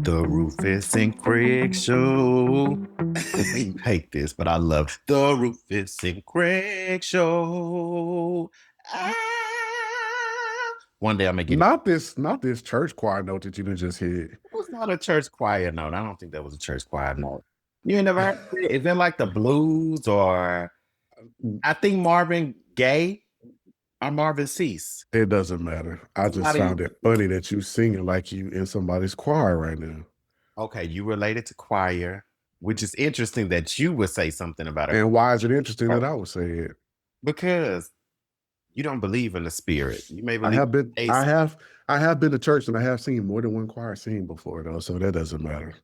The Rufus and Craig Show. You hate this, but I love the Rufus and Craig Show. Ah. One day I'm gonna get it. Not this church choir note that you done just hit. It was not a church choir note. I don't think that was a church choir note. You ain't never heard it? Is it like the blues or I think Marvin Gaye or Marvin Cease? It doesn't matter. I just found it funny that you singing like you in somebody's choir right now. Okay, you related to choir, which is interesting that you would say something about it. And why is it interesting that I would say it? Because you don't believe in the spirit. You may believe I have been to church and I have seen more than one choir sing before though, so that doesn't matter.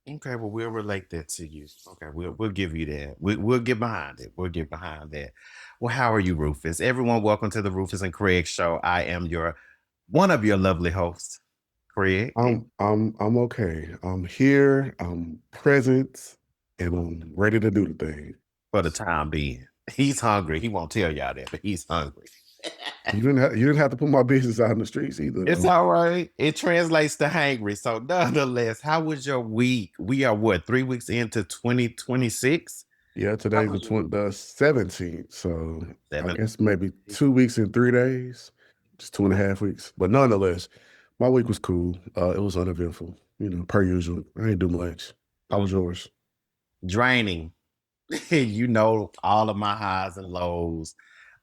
Okay, well, we'll relate that to you. Okay, we'll give you that. We'll get behind it. We'll get behind that. Well, how are you, Rufus? Everyone, welcome to the Rufus and Craig Show. I am one of your lovely hosts, Craig. I'm okay. I'm here. I'm present, and I'm ready to do the thing. For the time being, he's hungry. He won't tell y'all that, but he's hungry. You didn't have to put my business out in the streets either. It's all right. It translates to hangry. So nonetheless, how was your week? We are what, 3 weeks into 2026? Yeah, today's the 17th. So I guess maybe 2 weeks and 3 days, just 2.5 weeks. But nonetheless, my week was cool. It was uneventful, per usual. I didn't do much. How was yours? Draining. You know, all of my highs and lows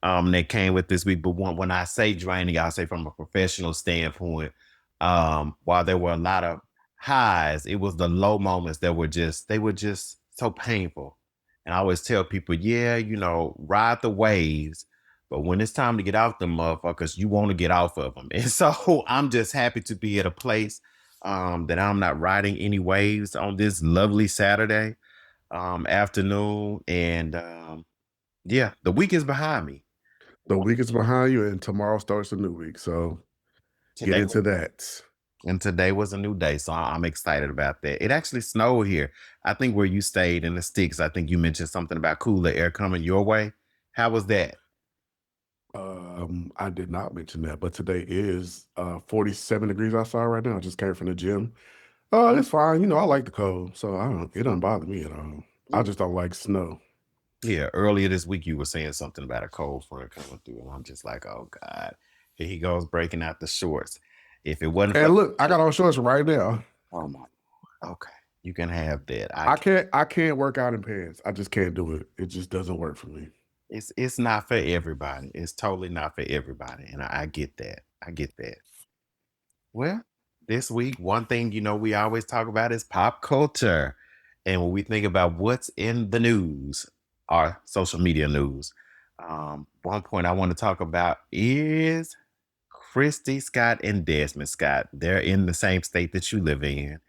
that came with this week. But when I say draining, I say from a professional standpoint, while there were a lot of highs, it was the low moments that were just so painful. And I always tell people, yeah, ride the waves, but when it's time to get out the motherfuckers, you want to get off of them. And so I'm just happy to be at a place that I'm not riding any waves on this lovely Saturday afternoon. And yeah, the week is behind me. The week is behind you, and tomorrow starts a new week. So get into that. And today was a new day, so I'm excited about that. It actually snowed here. I think where you stayed in the sticks, I think you mentioned something about cooler air coming your way. How was that? I did not mention that, but today is 47 degrees outside right now. I just came from the gym. It's fine. I like the cold, so it doesn't bother me at all. I just don't like snow. Yeah, earlier this week you were saying something about a cold front coming through, and I'm just like, oh God, here he goes breaking out the shorts. If it wasn't and look, I got on shorts right now. Oh my, okay, you can have that. I can't work out in pants. I just can't do it. It just doesn't work for me. It's not for everybody. It's totally not for everybody, and I get that. I get that. Well, this week, one thing we always talk about is pop culture, and when we think about what's in the news, our social media news, one point I want to talk about is Kristy Scott and Desmond Scott. They're in the same state that you live in,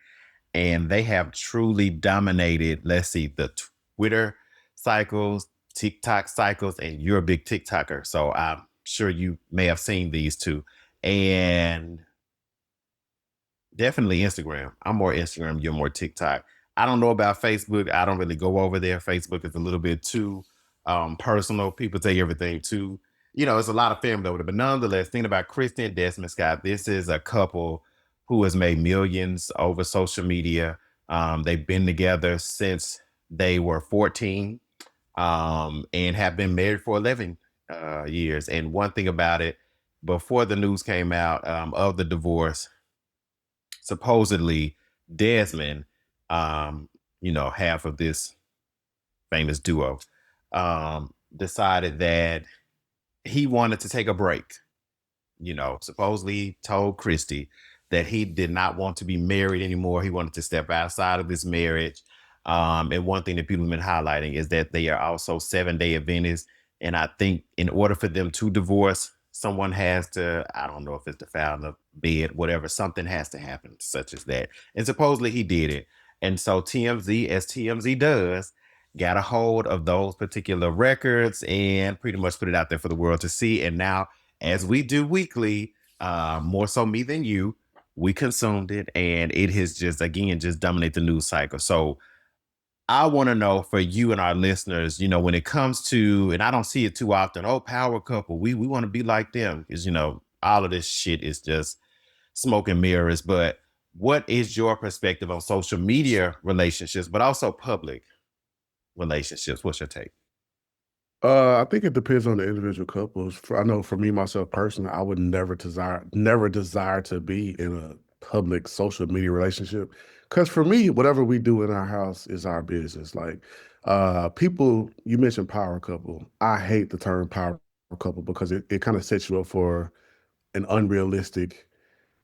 and they have truly dominated, let's see, the Twitter cycles, TikTok cycles, and you're a big TikToker, so I'm sure you may have seen these two. And definitely Instagram. I'm more Instagram, you're more TikTok. I don't know about Facebook. I don't really go over there. Facebook is a little bit too personal. People take everything too, it's a lot of family over there. But nonetheless, thinking about Kristy and Desmond Scott, this is a couple who has made millions over social media. They've been together since they were 14 and have been married for 11 years. And one thing about it, before the news came out of the divorce, supposedly Desmond, half of this famous duo, decided that he wanted to take a break. Supposedly told Kristy that he did not want to be married anymore. He wanted to step outside of this marriage. And one thing that people have been highlighting is that they are also 7-day Adventists. And I think in order for them to divorce, someone has to, I don't know if it's the foul of bed, whatever, something has to happen, such as that. And supposedly he did it. And so TMZ, as TMZ does, got a hold of those particular records and pretty much put it out there for the world to see. And now, as we do weekly, more so me than you, we consumed it, and it has just dominated the news cycle. So I want to know for you and our listeners, when it comes to, and I don't see it too often, power couple, we want to be like them, because all of this shit is just smoke and mirrors. But what is your perspective on social media relationships, but also public relationships? What's your take? I think it depends on the individual couples. I know for me myself personally, I would never desire to be in a public social media relationship. Because for me, whatever we do in our house is our business. Like people, you mentioned power couple. I hate the term power couple because it kind of sets you up for an unrealistic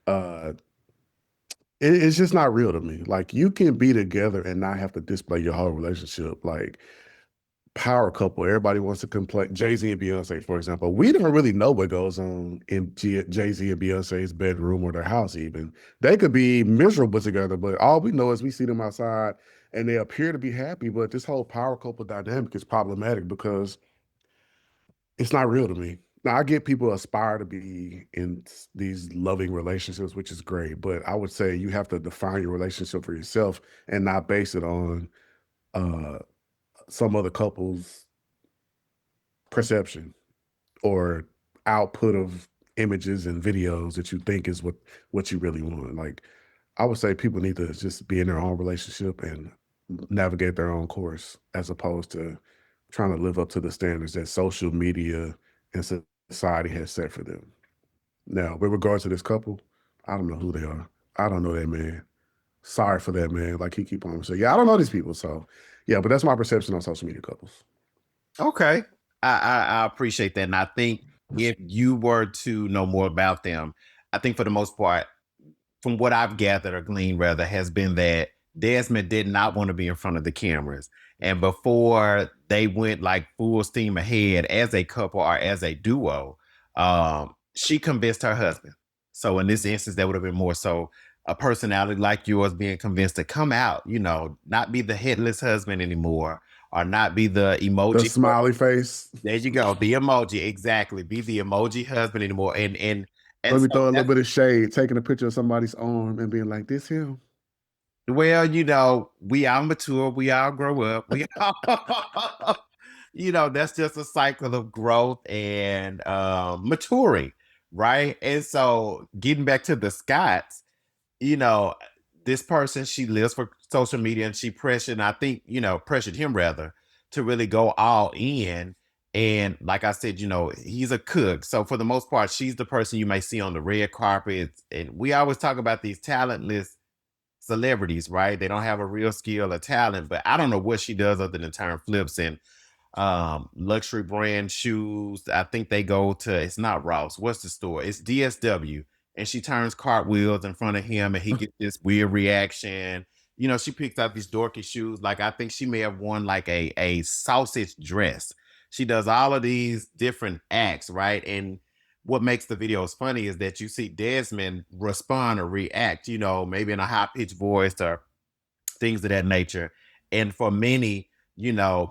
uh it's just not real to me. Like you can be together and not have to display your whole relationship. Like power couple. Everybody wants to complain. Jay-Z and Beyonce, for example. We don't really know what goes on in Jay-Z and Beyonce's bedroom or their house, even. They could be miserable together, but all we know is we see them outside and they appear to be happy. But this whole power couple dynamic is problematic because it's not real to me. Now, I get people aspire to be in these loving relationships, which is great, but I would say you have to define your relationship for yourself and not base it on uh, some other couple's perception or output of images and videos that you think is what you really want. Like I would say people need to just be in their own relationship and navigate their own course as opposed to trying to live up to the standards that social media and society has set for them. Now, with regards to this couple, I don't know who they are. I don't know that man. Sorry for that man. Like he keep on saying, yeah, I don't know these people. So yeah, but that's my perception on social media couples. Okay. I appreciate that. And I think if you were to know more about them, I think for the most part, from what I've gathered or gleaned rather, has been that Desmond did not want to be in front of the cameras. And before they went like full steam ahead as a couple or as a duo, she convinced her husband. So in this instance, that would have been more so a personality like yours being convinced to come out, not be the headless husband anymore, or not be the The emoji. smiley face. There you go, the emoji, exactly. Be the emoji husband anymore. And Let me so throw a little that's bit of shade, taking a picture of somebody's arm and being like, this him. well, we all mature, we all grow up, we all, that's just a cycle of growth and maturing, right? And so getting back to the Scots, you know, this person, she lives for social media and she pressured, I think, pressured him rather to really go all in. And like I said, he's a cook. So for the most part, she's the person you may see on the red carpet. And we always talk about these talentless celebrities, right? They don't have a real skill or talent, but I don't know what she does other than turn flips and luxury brand shoes. I think they go to, it's not Ross. What's the store? It's DSW. And she turns cartwheels in front of him and he gets this weird reaction. She picks out these dorky shoes. Like I think she may have worn like a sausage dress. She does all of these different acts, right? And what makes the videos funny is that you see Desmond respond or react, maybe in a high pitched voice or things of that nature. And for many,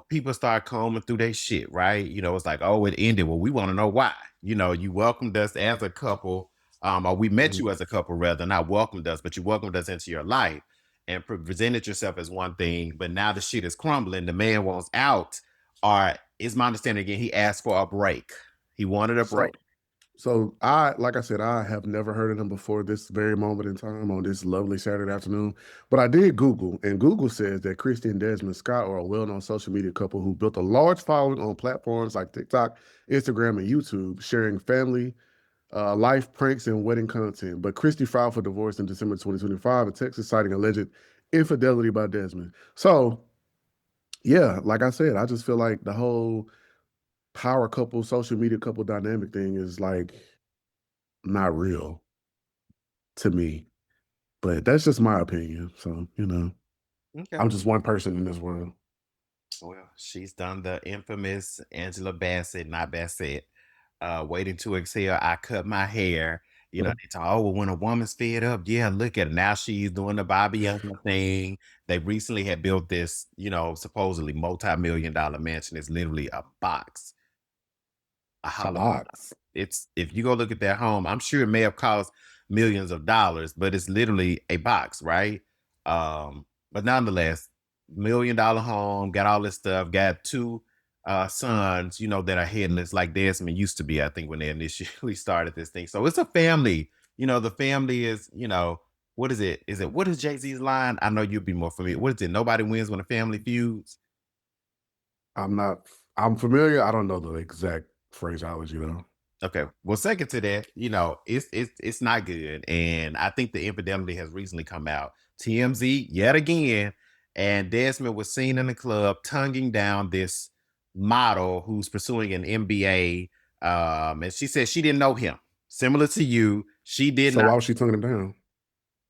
people start combing through their shit, right? It's like, oh, it ended. Well, we want to know why. You welcomed us as a couple, or we met you as a couple, rather, not welcomed us, but you welcomed us into your life and presented yourself as one thing. But now the shit is crumbling. The man wants out, or is my understanding again, he asked for a break. He wanted a break. So So I, like I said, I have never heard of them before this very moment in time on this lovely Saturday afternoon. But I did Google, and Google says that Kristy and Desmond Scott are a well-known social media couple who built a large following on platforms like TikTok, Instagram, and YouTube, sharing family, life pranks, and wedding content. But Kristy filed for divorce in December 2025 in Texas, citing alleged infidelity by Desmond. So yeah, like I said, I just feel like the whole power couple, social media couple dynamic thing is like not real to me. But that's just my opinion. So, Okay. I'm just one person in this world. Well, she's done the infamous Angela Bassett, not Bassett, waiting to exhale. I cut my hair. They talk, oh, well, when a woman's fed up, yeah, look at it. Now she's doing the Bobby Young thing. They recently had built this, supposedly multi-million dollar mansion. It's literally a box, a A hollow box. box. It's if you go look at their home, I'm sure it may have cost millions of dollars, but it's literally a box, right? But nonetheless, $1 million home, got all this stuff, got two sons, that are headless like Desmond used to be, I think, when they initially started this thing. So it's a family. The family is, what is it? Is it what is Jay-Z's line? I know you'd be more familiar. What is it? Nobody wins when a family feuds. I'm not. I'm familiar. I don't know the exact phraseology though. Okay. Well, second to that, it's not good. And I think the infidelity has recently come out. TMZ yet again. And Desmond was seen in the club tonguing down this model who's pursuing an MBA. And she said she didn't know him. Similar to you, she did So not. why was she tonguing him down?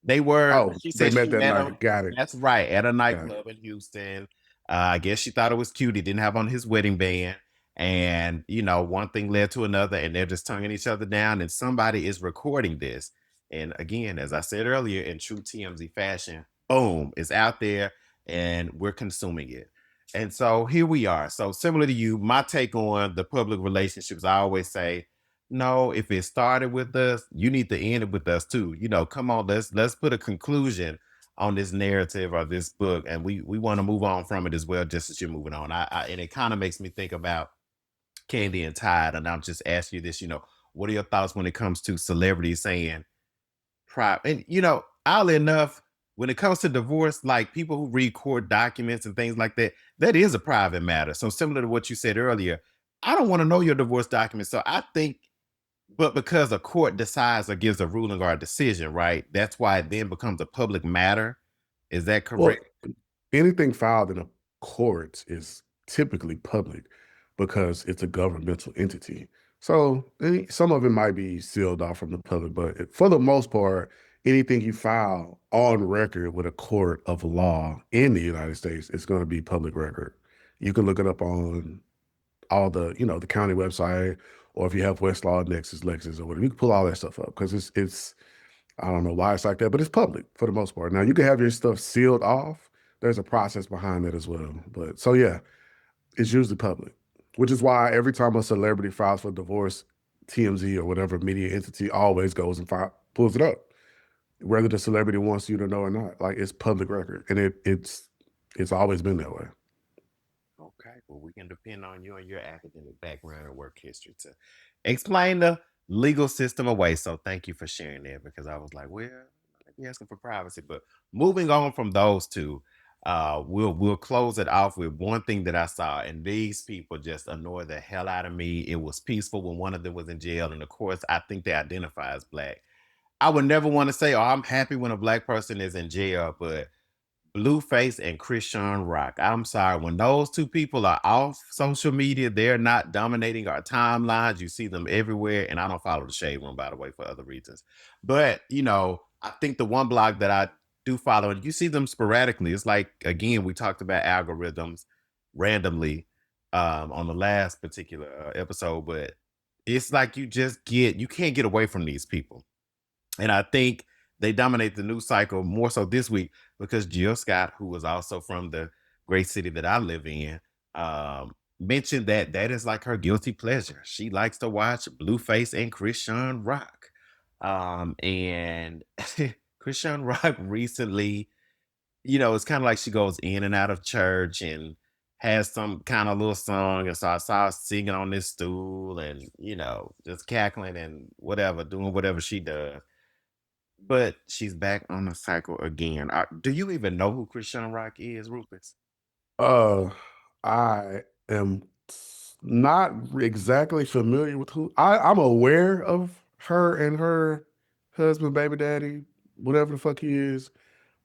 They were Oh, she they said met she that met him. night. Got it. That's right, at a Got it. nightclub in Houston. I guess she thought it was cute. He didn't have on his wedding band. And, one thing led to another, and they're just tonguing each other down. And somebody is recording this. And again, as I said earlier, in true TMZ fashion, boom, it's out there and we're consuming it. And so here we are. So similar to you, my take on the public relationships, I always say, no, if it started with us, you need to end it with us too. Come on, let's put a conclusion on this narrative or this book, and we want to move on from it as well, just as you're moving on. And it kind of makes me think about Candy and Tide, and I'm just asking you this. What are your thoughts when it comes to celebrities saying private? And oddly enough, when it comes to divorce, like people who read court documents and things like that, that is a private matter. So similar to what you said earlier, I don't want to know your divorce documents. So I think but because a court decides or gives a ruling or a decision, right? That's why it then becomes a public matter. Is that Well, correct? anything filed in a court is typically public because it's a governmental entity. So some of it might be sealed off from the public, but for the most part, anything you file on record with a court of law in the United States is going to be public record. You can look it up on all the county website, or if you have Westlaw, Nexus, Lexus, or whatever, you can pull all that stuff up because it's I don't know why it's like that, but it's public for the most part. Now you can have your stuff sealed off. There's a process behind that as well. But so yeah, it's usually public, which is why every time a celebrity files for divorce, TMZ or whatever media entity always goes and pulls it up, whether the celebrity wants you to know or not. Like it's public record, and it's always been that way. Okay, well, we can depend on you and your academic background and work history to explain the legal system away. So thank you for sharing that because I was like, well, you're asking for privacy. But moving on from those two, we'll close it off with one thing that I saw, and these people just annoyed the hell out of me. It was peaceful when one of them was in jail, and of course, I think they identify as black. I would never want to say, "Oh, I'm happy when a black person is in jail," but Blueface and Chrisean Rock. I'm sorry. When those two people are off social media, they're not dominating our timelines. You see them everywhere. And I don't follow the Shade Room, by the way, for other reasons. But, I think the one blog that I do follow, and you see them sporadically. It's like, again, we talked about algorithms randomly on the last particular episode, but it's like you can't get away from these people. And I think they dominate the news cycle more so this week because Jill Scott, who was also from the great city that I live in, mentioned that that is like her guilty pleasure. She likes to watch Blueface and Chrisean Rock. And Chrisean Rock recently, it's kind of like she goes in and out of church and has some kind of little song. And so I saw her singing on this stool and, just cackling and whatever, doing whatever she does, but she's back on the cycle again. Do you even know who Christian Rock is, Rufus? Uh, I am not exactly familiar with who I'm aware of her and her husband, baby daddy, whatever the fuck he is,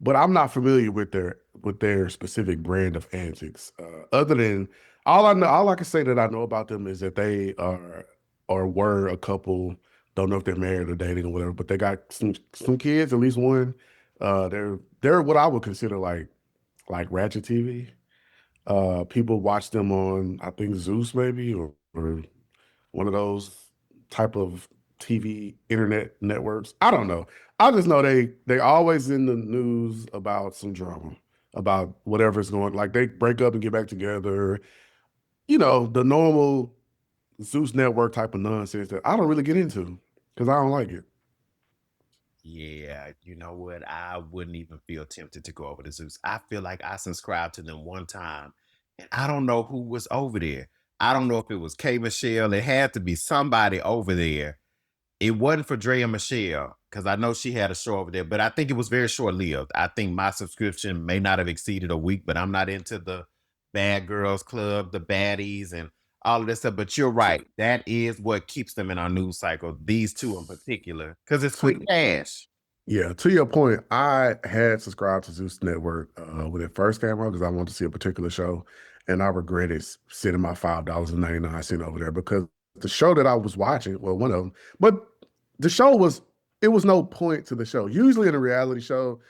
but I'm not familiar with their specific brand of antics. Other than all I can say that I know about them is that they are or were a couple. Don't know if they're married or dating or whatever, but they got some kids, at least one. They're what I would consider like ratchet TV. People watch them on, I think Zeus maybe, or one of those type of TV internet networks. I don't know. I just know they always in the news about some drama, about whatever's going. Like they break up and get back together. The normal Zeus network type of nonsense that I don't really get into because I don't like it. Yeah, you know what? I wouldn't even feel tempted to go over to Zeus. I feel like I subscribed to them one time, and I don't know who was over there. I don't know if it was K Michelle. It had to be somebody over there. It wasn't for Dre and Michelle. because I know she had a show over there, but I think it was very short lived. I think my subscription may not have exceeded a week, but I'm not into the bad girls club, the baddies, and all of this stuff. But you're right. That is what keeps them in our news cycle, these two in particular, because it's quick To cash. Yeah, to your point, I had subscribed to Zeus Network when it first came out because I wanted to see a particular show, and I regretted sending my $5.99 over there because the show that I was watching, well, one of them, but the show was it was no point to the show. Usually in a reality show,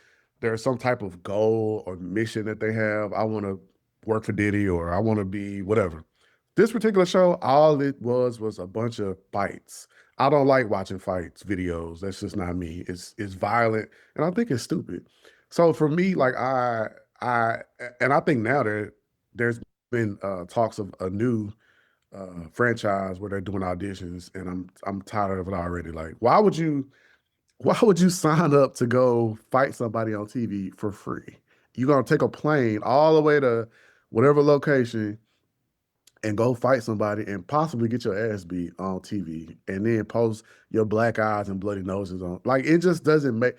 there's some type of goal or mission that they have. I want to work for Diddy or I want to be whatever. This particular show, all it was a bunch of fights. I don't like watching fights videos. That's just not me. It's violent, and I think it's stupid. So for me, like I and I think now there's been talks of a new franchise where they're doing auditions, and I'm tired of it already. Like, why would you sign up to go fight somebody on TV for free? You're gonna take a plane all the way to whatever location and go fight somebody and possibly get your ass beat on TV and then post your black eyes and bloody noses on. Like it just doesn't make.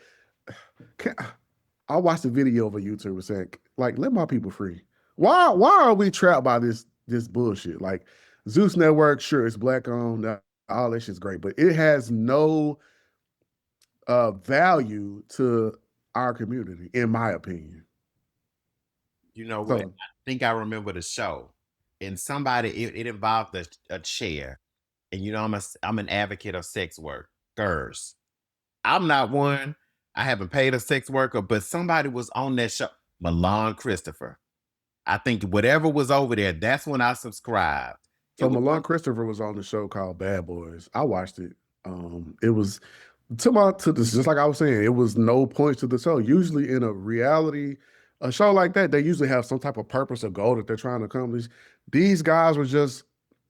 Can, I watched a video of a YouTuber saying, like, let my people free. Why are we trapped by this bullshit? Like Zeus Network, sure, it's black owned, all that shit's great, but it has no value to our community, in my opinion. You know what? So I think I remember the show, and somebody it involved a chair, and I'm an advocate of sex workers. I'm not one. I haven't paid a sex worker, but somebody was on that show. Milan Christopher. I think whatever was over there, that's when I subscribed. It so was Milan Christopher was on the show called Bad Boys. I watched it. It was to this, just like I was saying, it was no point to the show. Usually in a show like that, they usually have some type of purpose or goal that they're trying to accomplish. These guys were just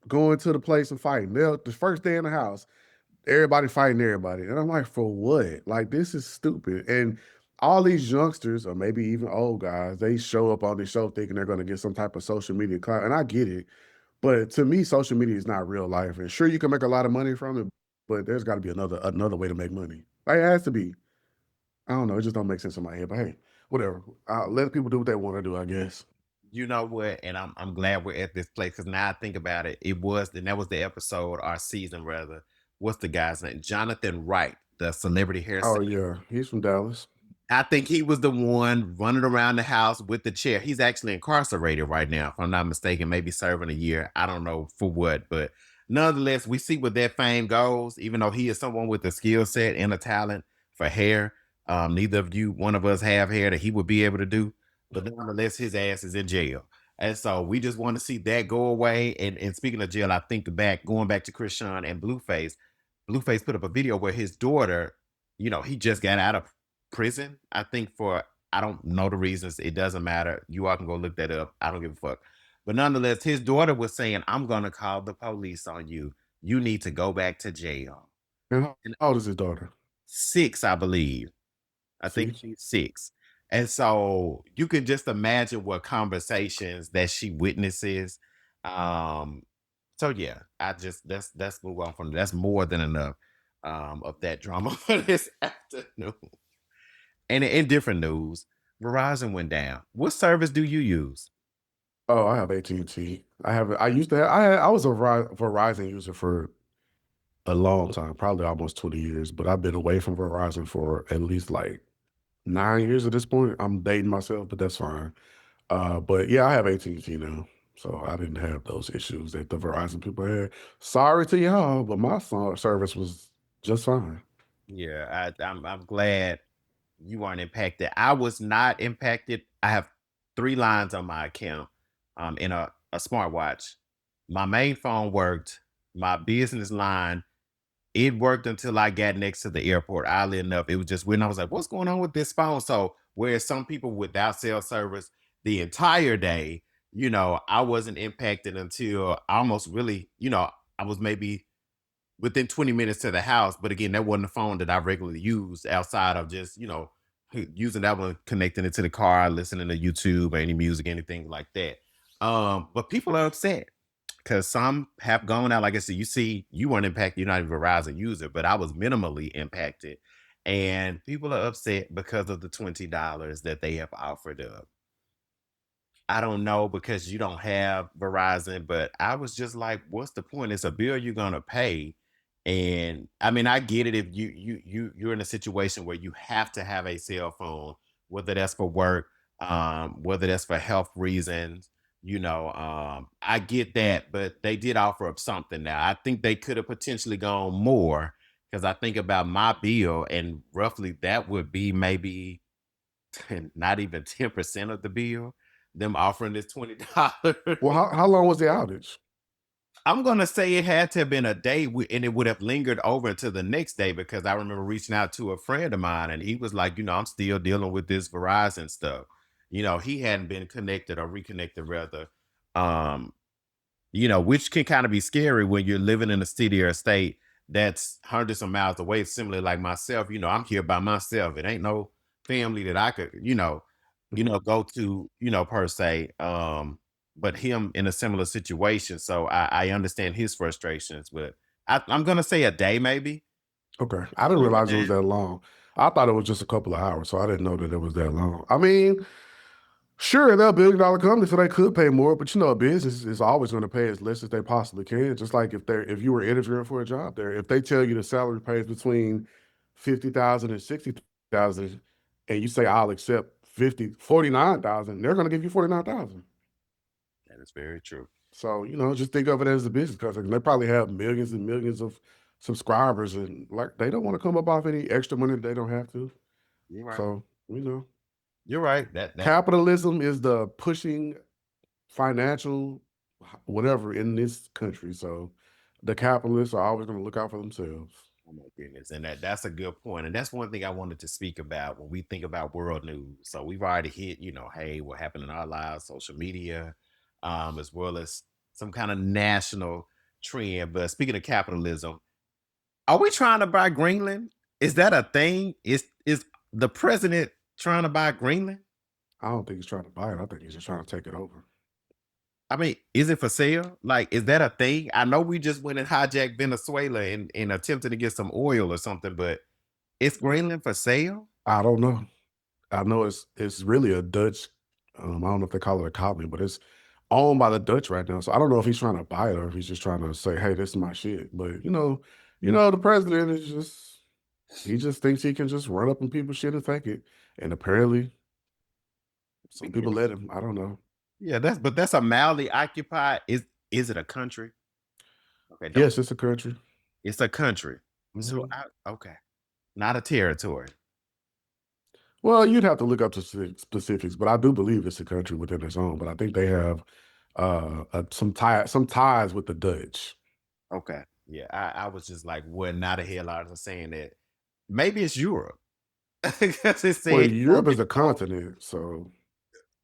going to the place and fighting. The first day in the house, everybody fighting everybody. And I'm like, for what? Like, this is stupid. And all these youngsters, or maybe even old guys, they show up on the show thinking they're going to get some type of social media clout. And I get it. But to me, social media is not real life. And sure, you can make a lot of money from it, but there's got to be another way to make money. Like, it has to be. I don't know. It just don't make sense in my head. But hey, whatever. I'll let people do what they want to do, I guess. You know what? And I'm glad we're at this place because now I think about it, it was and that was the episode, our season rather. What's the guy's name? Jonathan Wright, the celebrity hair. Oh yeah, he's from Dallas. I think he was the one running around the house with the chair. He's actually incarcerated right now, if I'm not mistaken, maybe serving a year. I don't know for what, but nonetheless, we see where that fame goes, even though he is someone with a skill set and a talent for hair. Neither of you, one of us have hair that he would be able to do, but nonetheless, his ass is in jail. And so we just want to see that go away. And speaking of jail, I think going back to Chrisean and Blueface, Blueface put up a video where his daughter, he just got out of prison. I think I don't know the reasons. It doesn't matter. You all can go look that up. I don't give a fuck. But nonetheless, his daughter was saying, I'm gonna call the police on you. You need to go back to jail. And how And old is his daughter? 6, I believe. I think Six. she's 6. And so you can just imagine what conversations that she witnesses. Um, so yeah, I just that's move on from that's more than enough of that drama for this afternoon. And in different news, Verizon went down. What service do you use? Oh, I have AT&T. I have. I used to have. I was a Verizon user for a long time, probably almost 20 years. But I've been away from Verizon for at least like 9 years at this point. I'm dating myself, but that's fine. But yeah, I have AT&T now, so I didn't have those issues that the Verizon people had. Sorry to y'all, but my service was just fine. Yeah, I'm glad you weren't impacted. I was not impacted. I have 3 lines on my account, in a smartwatch. My main phone worked. My business line, it worked until I got next to the airport. Oddly enough, it was just when I was like, "What's going on with this phone?" So, whereas some people without cell service the entire day, I wasn't impacted until almost really, I was maybe within 20 minutes to the house. But again, that wasn't a phone that I regularly used outside of just, using that one, connecting it to the car, listening to YouTube or any music, anything like that. But people are upset because some have gone out. Like I said, you weren't impacted, you're not a Verizon user, but I was minimally impacted. and people are upset because of the $20 that they have offered up. I don't know because you don't have Verizon, but I was just like, what's the point? It's a bill you're gonna pay. And I mean, I get it if you're in a situation where you have to have a cell phone, whether that's for work, whether that's for health reasons, I get that, but they did offer up something now. I think they could have potentially gone more because I think about my bill and roughly that would be maybe not even 10% of the bill, them offering this $20. Well, how long was the outage? I'm gonna say it had to have been a day, and it would have lingered over until the next day because I remember reaching out to a friend of mine, and he was like, "I'm still dealing with this Verizon stuff." He hadn't been connected or reconnected rather. Um, which can kind of be scary when you're living in a city or a state that's hundreds of miles away. Similarly, like myself, I'm here by myself. It ain't no family that I could, Mhm. go to, per se. But him in a similar situation. So I understand his frustrations, but I'm gonna say a day maybe. Okay. I didn't Longer realize it was than that long. I thought it was just a couple of hours, so I didn't know that it was that long. I mean, sure, they're $1 billion company, so they could pay more, but a business is always going to pay as less as they possibly can. Just like if you were interviewing for a job there, if they tell you the salary pays between 50,000 and 60,000, and you say I'll accept 49,000, they're going to give you 49,000. that is very true. So, just think of it as a business customer. They probably have millions and millions of subscribers, and like they don't want to come up off any extra money that they don't have to. You're right. So, You're right. That capitalism is the pushing financial whatever in this country. So the capitalists are always going to look out for themselves. Oh my goodness. And that's a good point. And that's one thing I wanted to speak about when we think about world news. So we've already hit, hey, what happened in our lives, social media, as well as some kind of national trend. But speaking of capitalism, are we trying to buy Greenland? Is that a thing? Is the president trying to buy Greenland? I don't think he's trying to buy it. I think he's just trying to take it over. I mean, is it for sale? Like, is that a thing? I know we just went and hijacked Venezuela and attempted to get some oil or something, but is Greenland for sale? I don't know. I know it's really a Dutch. I don't know if they call it a colony, but it's owned by the Dutch right now. So I don't know if he's trying to buy it or if he's just trying to say, "Hey, this is my shit." But the president is just he just thinks he can just run up on people's shit and take it. And apparently, some people let him. I don't know. Yeah, that's a mildly occupied. Is it a country? Okay, don't. Yes, it's a country. It's a country. So Mhm. okay, not a territory. Well, you'd have to look up to specifics, but I do believe it's a country within its own. But I think they have some ties with the Dutch. Okay, yeah, I was just like, what? Not a hell out of saying that. Maybe it's Europe because it Well, said he Europe wants is it a all. continent, so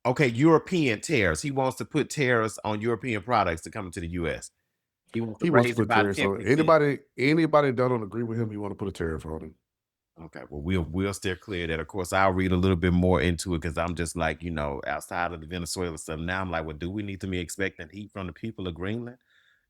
Okay, European tariffs. He wants to put tariffs on European products to come into the U.S. He wants to he wants to raise it put by tariffs on 10%. anybody that don't agree with him. He want to put a tariff on him. Okay, well, we'll steer clear of that. Of course, I'll read a little bit more into it because I'm just like, outside of the Venezuela stuff. Now I'm like, well, do we need to be expecting heat from the people of Greenland?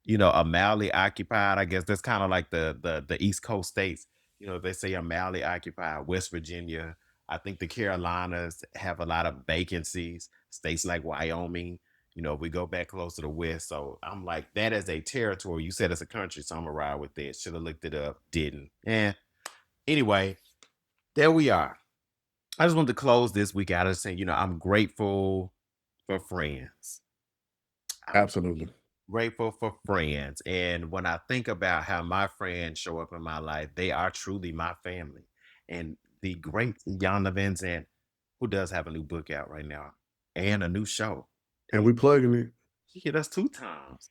A mildly occupied. I guess that's kind of like the East Coast states. They say a mildly occupied. West Virginia. I think the Carolinas have a lot of vacancies. States like Wyoming. We go back close to the West. So I'm like, that is a territory. You said it's a country, so I'm gonna ride with that. Should have looked it up. Didn't. Anyway, there we are. I just wanted to close this week out of saying, I'm grateful for friends. I'm Absolutely. grateful for friends. And when I think about how my friends show up in my life, they are truly my family. And the great Yana Van Zandt, who does have a new book out right now and a new show. And Hey, we plugging it. she hit us 2 times.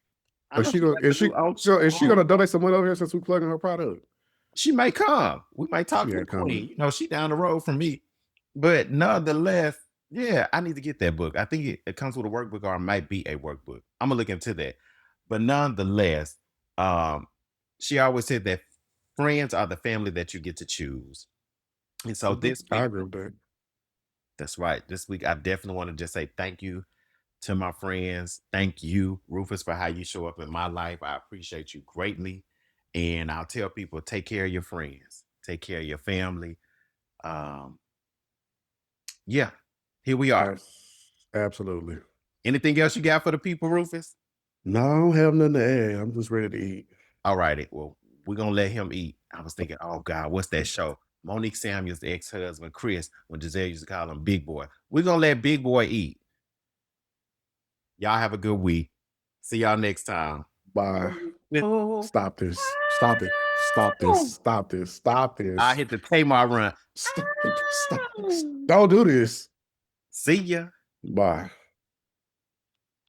I Is know she she gonna got the new is she gonna donate some money over here since we plugging her product? she might come. We might talk She to the ain't queen. coming. She down the road from me. But nonetheless, yeah, I need to get that book. I think it comes with a workbook or it might be a workbook. I'm gonna look into that. But nonetheless, um, she always said that friends are the family that you get to choose. And so this I week, agree with that. that's right. This week, I definitely want to just say thank you to my friends. Thank you, Rufus, for how you show up in my life. I appreciate you greatly. And I'll tell people take care of your friends, take care of your family. Yeah, here we are. Absolutely. Anything else you got for the people, Rufus? No, I don't have nothing to add. I'm just ready to eat. All righty. Well, we're gonna let him eat. I was thinking, oh God, what's that show? Monique Samuels, the ex-husband, Chris, when Giselle used to call him Big Boy. We're gonna let Big Boy eat. Y'all have a good week. See y'all next time. Bye. Oh, Stop this. Stop it. Stop this. Stop this. Stop this. I hit the Tamar run. Stop it. Stop this. Don't do this. See ya. Bye.